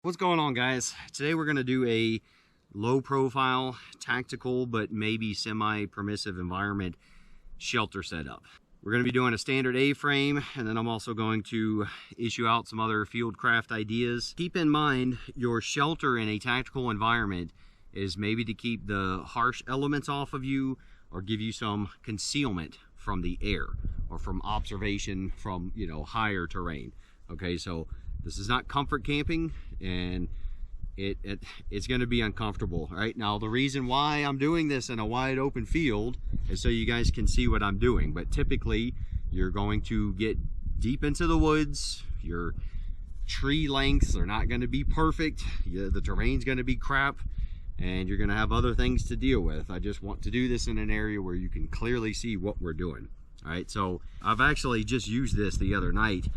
What's going on, guys? Today we're going to do a low profile, tactical, but maybe semi-permissive environment shelter setup. We're going to be doing a standard A-frame, and then I'm also going to issue out some other field craft ideas. Keep in mind, your shelter in a tactical environment is maybe to keep the harsh elements off of you or give you some concealment from the air or from observation from, higher terrain. Okay, so this is not comfort camping, and it's going to be uncomfortable. Right now, the reason why I'm doing this in a wide open field is so you guys can see what I'm doing. But typically, you're going to get deep into the woods. Your tree lengths are not going to be perfect. The terrain's going to be crap, and you're going to have other things to deal with. I just want to do this in an area where you can clearly see what we're doing. All right, so I've actually just used this the other night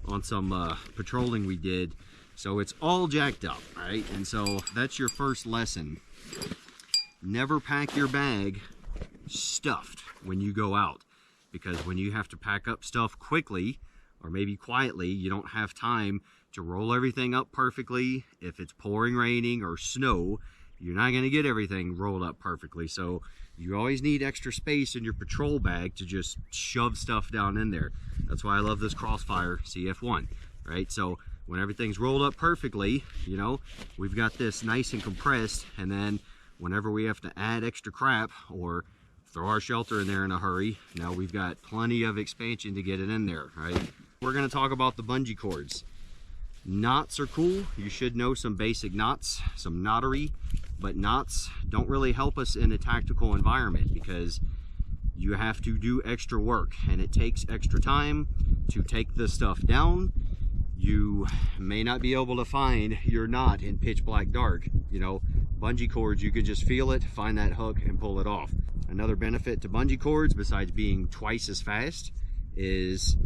on some patrolling we did. So it's all jacked up, right? And so that's your first lesson. Never pack your bag stuffed when you go out, because when you have to pack up stuff quickly or maybe quietly, you don't have time to roll everything up perfectly. If it's pouring, raining, or snow, you're not going to get everything rolled up perfectly. So you always need extra space in your patrol bag to just shove stuff down in there. That's why I love this Crossfire CF1, right? So when everything's rolled up perfectly, we've got this nice and compressed, and then whenever we have to add extra crap or throw our shelter in there in a hurry, now we've got plenty of expansion to get it in there, right? We're going to talk about the bungee cords. Knots are cool. You should know some basic knots, some knottery, but knots don't really help us in a tactical environment because you have to do extra work, and it takes extra time to take the stuff down. You may not be able to find your knot in pitch black dark. Bungee cords, you can just feel it, find that hook, and pull it off. Another benefit to bungee cords, besides being twice as fast, is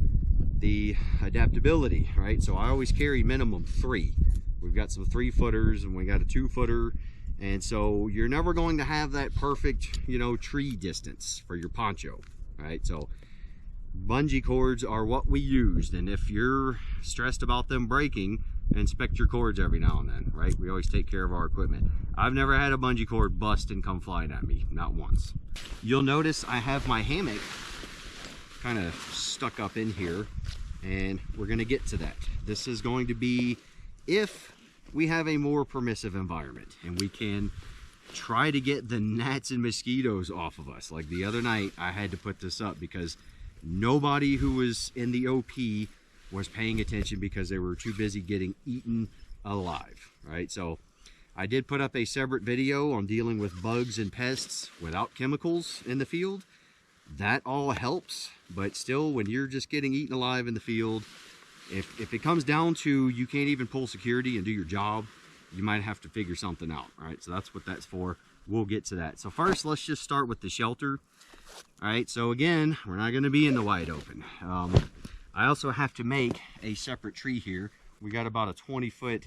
the adaptability, right? So I always carry minimum 3. We've got some 3-footers, and we got a 2-footer. And so you're never going to have that perfect, tree distance for your poncho, right? So bungee cords are what we used, and if you're stressed about them breaking, inspect your cords every now and then, right? We always take care of our equipment. I've never had a bungee cord bust and come flying at me, not once. You'll notice I have my hammock kind of stuck up in here, and we're going to get to that. This is going to be if we have a more permissive environment and we can try to get the gnats and mosquitoes off of us. Like the other night, I had to put this up because nobody who was in the OP was paying attention because they were too busy getting eaten alive, right? So I did put up a separate video on dealing with bugs and pests without chemicals in the field. That all helps, but still, when you're just getting eaten alive in the field, if it comes down to you can't even pull security and do your job, you might have to figure something out, right? So that's what that's for. We'll get to that. So first, let's just start with the shelter. All right, so again, we're not going to be in the wide open. I also have to make a separate tree here. We got about a 20-foot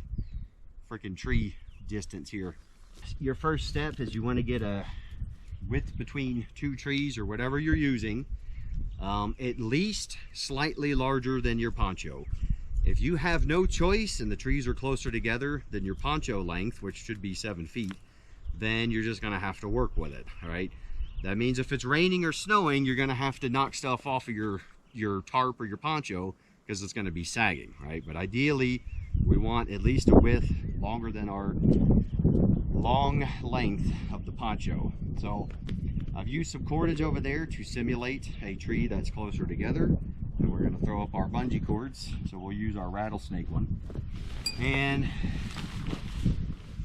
freaking tree distance here. Your first step is you want to get a width between 2 trees or whatever you're using, at least slightly larger than your poncho. If you have no choice and the trees are closer together than your poncho length, which should be 7 feet, then you're just going to have to work with it, all right? That means if it's raining or snowing, you're going to have to knock stuff off of your tarp or your poncho because it's going to be sagging, right? But ideally, we want at least a width longer than our long length of the poncho. So I've used some cordage over there to simulate a tree that's closer together. And we're going to throw up our bungee cords. So we'll use our rattlesnake one. And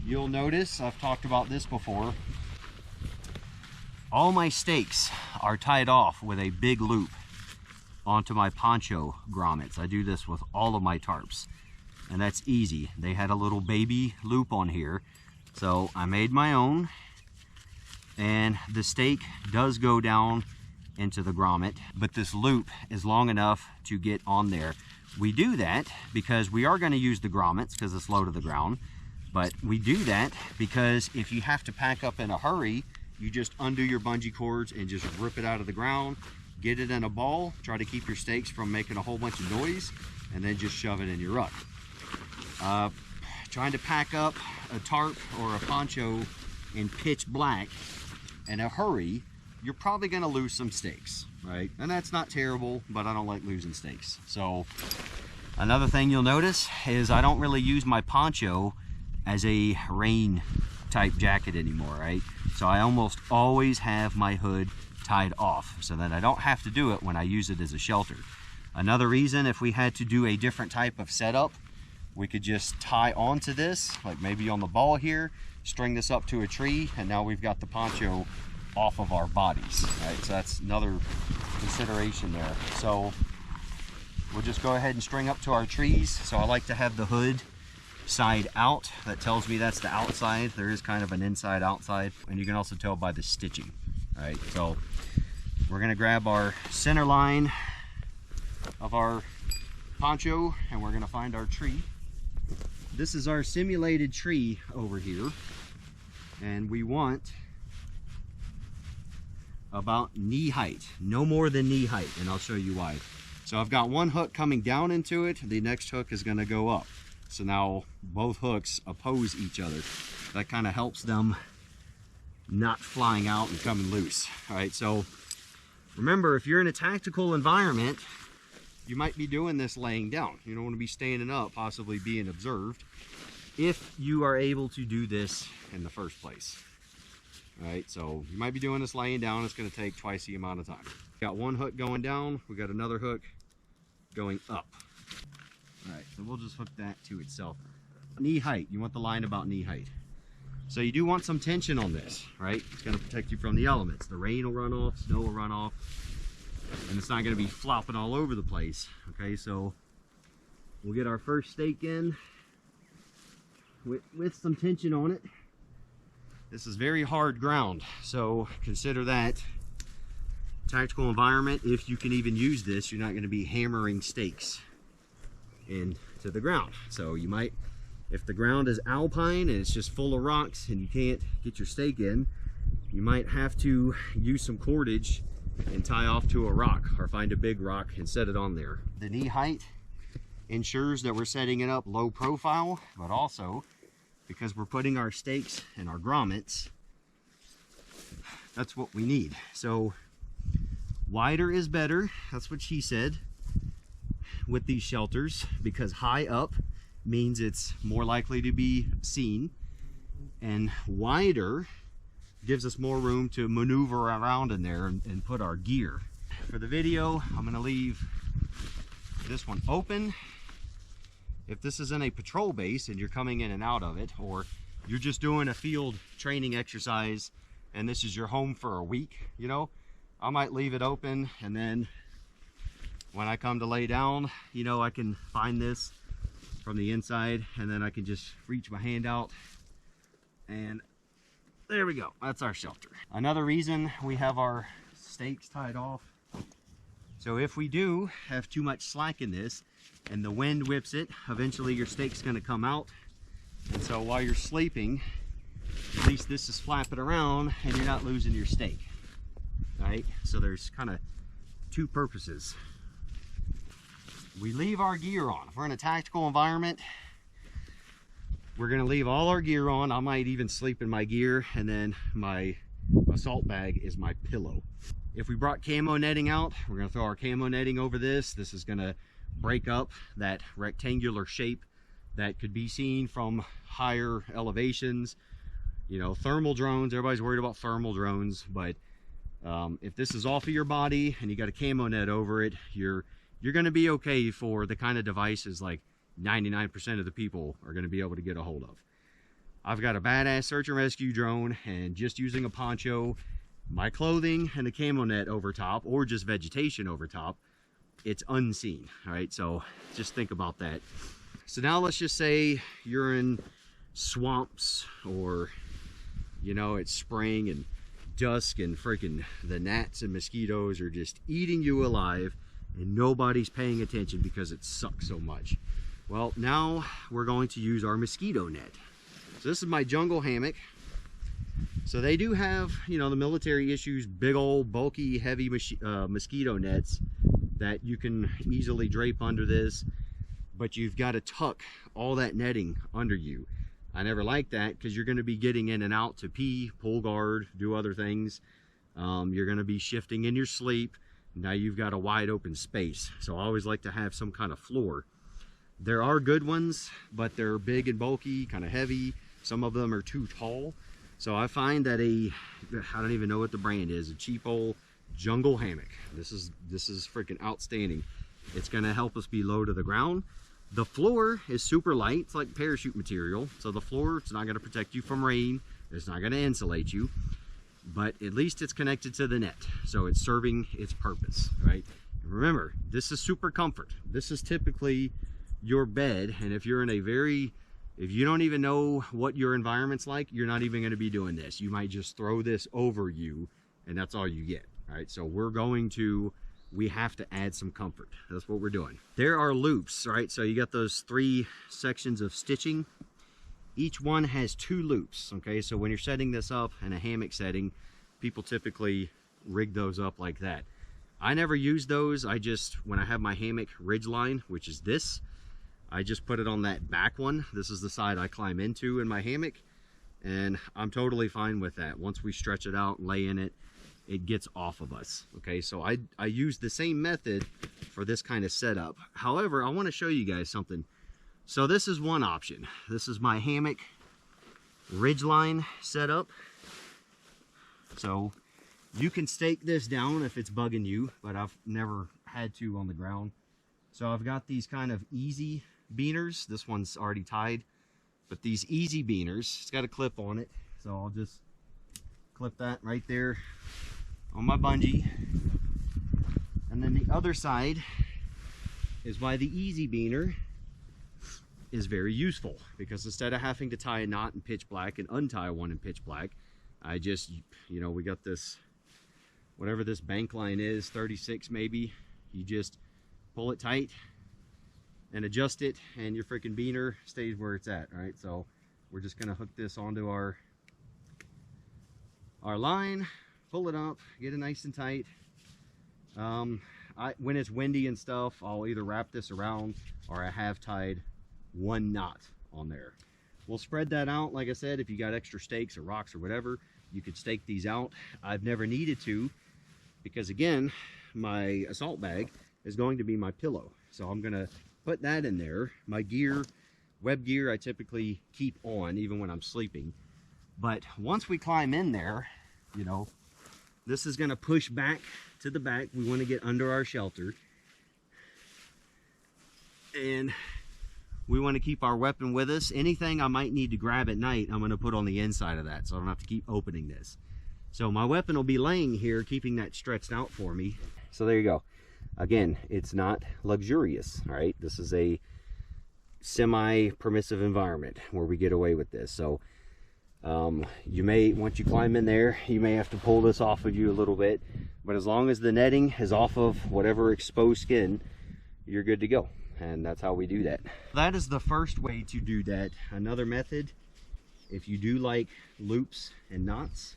you'll notice, I've talked about this before, all my stakes are tied off with a big loop onto my poncho grommets. I do this with all of my tarps, and that's easy. They had a little baby loop on here, so I made my own, and the stake does go down into the grommet, but this loop is long enough to get on there. We do that because we are going to use the grommets because it's low to the ground, but we do that because if you have to pack up in a hurry, you just undo your bungee cords and just rip it out of the ground, get it in a ball, try to keep your stakes from making a whole bunch of noise, and then just shove it in your ruck. trying to pack up a tarp or a poncho in pitch black in a hurry, you're probably going to lose some stakes, right? And that's not terrible, but I don't like losing stakes. So another thing you'll notice is I don't really use my poncho as a rain type jacket anymore, right? So I almost always have my hood tied off so that I don't have to do it when I use it as a shelter. Another reason, if we had to do a different type of setup, we could just tie onto this, like maybe on the ball here, string this up to a tree, and now we've got the poncho off of our bodies, right? So that's another consideration there. So we'll just go ahead and string up to our trees. So I like to have the hood side out. That tells me that's the outside. There is kind of an inside outside, and you can also tell by the stitching. All right, so we're gonna grab our center line of our poncho and we're gonna find our tree. This is our simulated tree over here, and we want about knee height, no more than knee height, and I'll show you why. So I've got one hook coming down into it, the next hook is going to go up. So now both hooks oppose each other. That kind of helps them not flying out and coming loose. All right, so remember, if you're in a tactical environment, you might be doing this laying down. You don't want to be standing up, possibly being observed, if you are able to do this in the first place. All right, so you might be doing this laying down. It's going to take twice the amount of time. Got one hook going down. We got another hook going up. All right, so we'll just hook that to itself. Knee height, you want the line about knee height. So you do want some tension on this, right? It's going to protect you from the elements. The rain will run off, snow will run off, and it's not going to be flopping all over the place. Okay, so we'll get our first stake in with some tension on it. This is very hard ground, so consider that tactical environment. If you can even use this, you're not going to be hammering stakes into the ground. So you might, if the ground is alpine and it's just full of rocks and you can't get your stake in, you might have to use some cordage and tie off to a rock, or find a big rock and set it on there. The knee height ensures that we're setting it up low profile, but also because we're putting our stakes and our grommets, that's what we need. So wider is better, that's what she said, with these shelters, because high up means it's more likely to be seen, and wider gives us more room to maneuver around in there and put our gear. For the video, I'm going to leave this one open. If this is in a patrol base and you're coming in and out of it, or you're just doing a field training exercise and this is your home for a week, you know, I might leave it open, and then when I come to lay down, you know, I can find this from the inside, and then I can just reach my hand out, and there we go. That's our shelter. Another reason we have our stakes tied off, so if we do have too much slack in this and the wind whips it, eventually your stake's going to come out, and so while you're sleeping, at least this is flapping around and you're not losing your stake. Right? So there's kind of two purposes. We leave our gear on. If we're in a tactical environment, we're going to leave all our gear on. I might even sleep in my gear, and then my assault bag is my pillow. If we brought camo netting out, we're going to throw our camo netting over this. This is going to break up that rectangular shape that could be seen from higher elevations. You know, thermal drones, everybody's worried about thermal drones, but if this is off of your body and you got a camo net over it, you're going to be okay for the kind of devices like 99% of the people are going to be able to get a hold of. I've got a badass search and rescue drone, and just using a poncho, my clothing, and a camo net over top, or just vegetation over top, it's unseen. All right, so just think about that. So now let's just say you're in swamps, or you know, it's spring and dusk and freaking the gnats and mosquitoes are just eating you alive, and nobody's paying attention because it sucks so much. Well, now we're going to use our mosquito net. So this is my jungle hammock. So they do have, you know, the military issues big old bulky heavy mosquito nets that you can easily drape under this. but you've got to tuck all that netting under you. I never like that because you're going to be getting in and out to pee, pull guard, do other things. You're going to be shifting in your sleep. Now you've got a wide open space. So I always like to have some kind of floor. There are good ones, but they're big and bulky, kind of heavy. Some of them are too tall. So I find that I don't even know what the brand is, a cheap old jungle hammock. This is freaking outstanding. It's going to help us be low to the ground. The floor is super light. It's like parachute material. So the floor, it's not going to protect you from rain. It's not going to insulate you. But at least it's connected to the net. So it's serving its purpose, right? Remember, this is super comfort. This is typically your bed. And if you're in if you don't even know what your environment's like, you're not even going to be doing this. You might just throw this over you and that's all you get, right? So we have to add some comfort. That's what we're doing. There are loops, right? So you got those 3 sections of stitching. Each one has 2 loops, okay? So when you're setting this up in a hammock setting, people typically rig those up like that. I never use those. When I have my hammock Ridgeline, which is this, I just put it on that back one. This is the side I climb into in my hammock, and I'm totally fine with that. Once we stretch it out and lay in it, it gets off of us. Okay, so I use the same method for this kind of setup. However, I want to show you guys something. So this is one option. This is my hammock Ridgeline setup. So you can stake this down if it's bugging you, but I've never had to on the ground. So I've got these kind of easy beaners. This one's already tied, but these easy beaners, it's got a clip on it. So I'll just clip that right there on my bungee. And then the other side is why the easy beaner is very useful, because instead of having to tie a knot in pitch black and untie one in pitch black, I just, we got this, whatever this bank line is, 36 maybe, you just pull it tight and adjust it and your freaking beaner stays where it's at, right? So we're just gonna hook this onto our line, pull it up, get it nice and tight. When it's windy and stuff, I'll either wrap this around or I have tied 1 knot on there. We'll spread that out. Like I said, if you got extra stakes or rocks or whatever, you could stake these out. I've never needed to, because again, my assault bag is going to be my pillow. So I'm gonna put that in there. My gear, web gear, I typically keep on even when I'm sleeping. But once we climb in there, this is gonna push back to the back. We wanna get under our shelter. And we wanna keep our weapon with us. Anything I might need to grab at night, I'm gonna put on the inside of that, so I don't have to keep opening this. So my weapon will be laying here, keeping that stretched out for me. So there you go. Again, it's not luxurious, all right? This is a semi-permissive environment where we get away with this. So you may, once you climb in there, you may have to pull this off of you a little bit, but as long as the netting is off of whatever exposed skin, you're good to go. And that's how we do that. That is the first way to do that. Another method, if you do like loops and knots,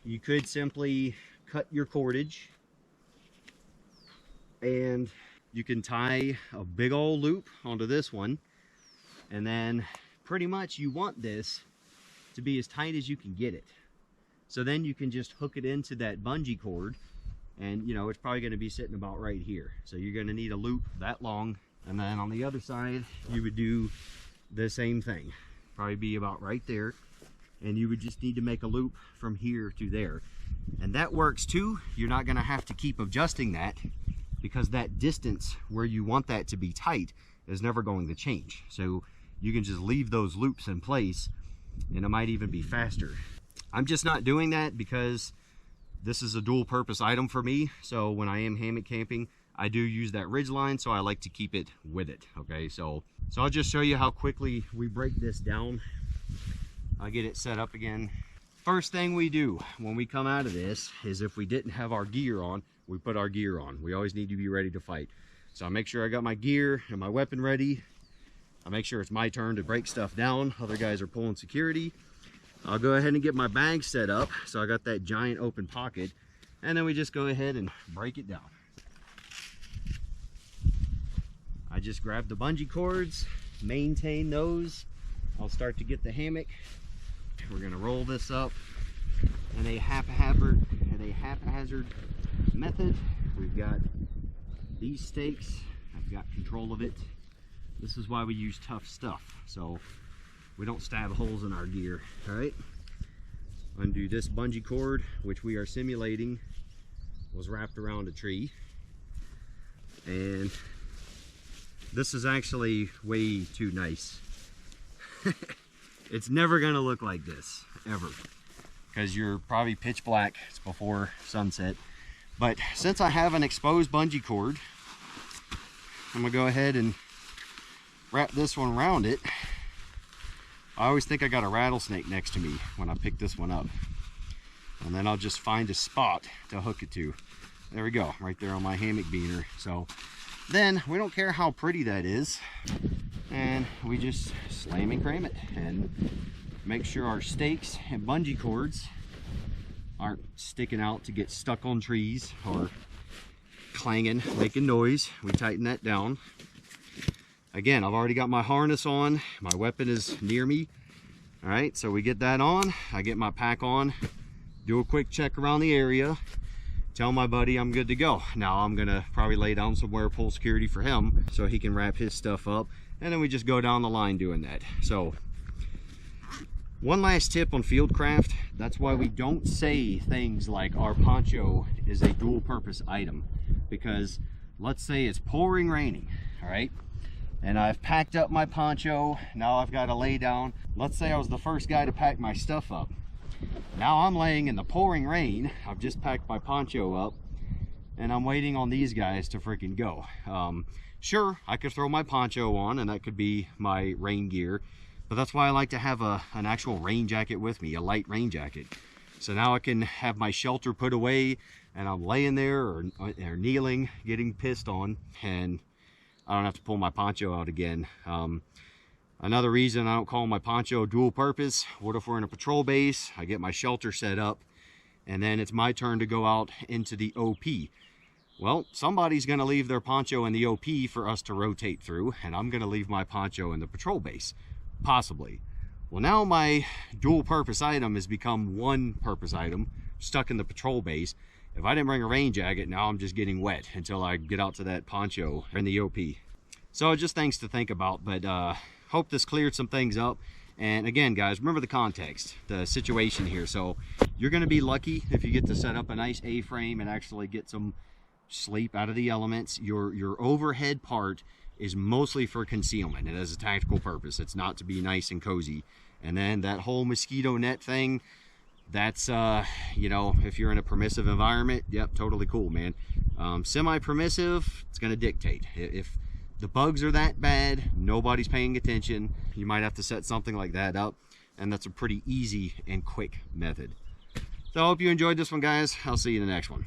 you could simply cut your cordage and you can tie a big old loop onto this one, and then pretty much you want this to be as tight as you can get it. So then you can just hook it into that bungee cord, and it's probably going to be sitting about right here. So you're going to need a loop that long, and then on the other side you would do the same thing, probably be about right there, and you would just need to make a loop from here to there. And that works too. You're not going to have to keep adjusting that, because that distance where you want that to be tight is never going to change. So you can just leave those loops in place, and it might even be faster. I'm just not doing that because this is a dual purpose item for me. So when I am hammock camping, I do use that Ridgeline, so I like to keep it with it. Okay, so I'll just show you how quickly we break this down. I'll get it set up again. First thing we do when we come out of this is, if we didn't have our gear on, we put our gear on. We always need to be ready to fight. So I make sure I got my gear and my weapon ready. I make sure it's my turn to break stuff down. Other guys are pulling security. I'll go ahead and get my bag set up. So I got that giant open pocket, and then we just go ahead and break it down. I just grab the bungee cords, maintain those. I'll start to get the hammock. We're gonna roll this up in a haphazard method. We've got these stakes. I've got control of it. This is why we use tough stuff, so we don't stab holes in our gear. All right. Undo this bungee cord, which we are simulating was wrapped around a tree. And this is actually way too nice. It's never gonna look like this, ever. Because you're probably pitch black, it's before sunset. But since I have an exposed bungee cord, I'm gonna go ahead and wrap this one around it. I always think I got a rattlesnake next to me when I pick this one up. And then I'll just find a spot to hook it to. There we go, right there on my hammock beaner. So then we don't care how pretty that is. And we just slam and cram it and make sure our stakes and bungee cords aren't sticking out to get stuck on trees or clanging, making noise. We tighten that down. Again, I've already got my harness on. My weapon is near me. All right, so we get that on. I get my pack on, do a quick check around the area, tell my buddy I'm good to go. Now I'm gonna probably lay down somewhere, pull security for him so he can wrap his stuff up. And then we just go down the line doing that. So one last tip on fieldcraft, that's why we don't say things like our poncho is a dual purpose item. Because let's say it's pouring raining, all right? And I've packed up my poncho, now I've got to lay down. Let's say I was the first guy to pack my stuff up. Now I'm laying in the pouring rain, I've just packed my poncho up, and I'm waiting on these guys to freaking go. Sure, I could throw my poncho on and that could be my rain gear, but that's why I like to have an actual rain jacket with me, a light rain jacket. So now I can have my shelter put away and I'm laying there or kneeling, getting pissed on, and I don't have to pull my poncho out again. Another reason I don't call my poncho dual purpose, what if we're in a patrol base, I get my shelter set up, and then it's my turn to go out into the OP. Well, somebody's gonna leave their poncho in the OP for us to rotate through, and I'm gonna leave my poncho in the patrol base, possibly. Well, now my dual purpose item has become one purpose item, stuck in the patrol base. If I didn't bring a rain jacket, now I'm just getting wet until I get out to that poncho in the OP. So just things to think about, but hope this cleared some things up. And again, guys, remember the context, the situation here. So you're gonna be lucky if you get to set up a nice A-frame and actually get some sleep out of the elements. Your overhead part is mostly for concealment. It has a tactical purpose. It's not to be nice and cozy. And then that whole mosquito net thing, that's you know, if you're in a permissive environment, yep, totally cool, man. Semi-permissive, it's gonna dictate. If the bugs are that bad, nobody's paying attention, you might have to set something like that up, and that's a pretty easy and quick method. So I hope you enjoyed this one, guys. I'll see you in the next one.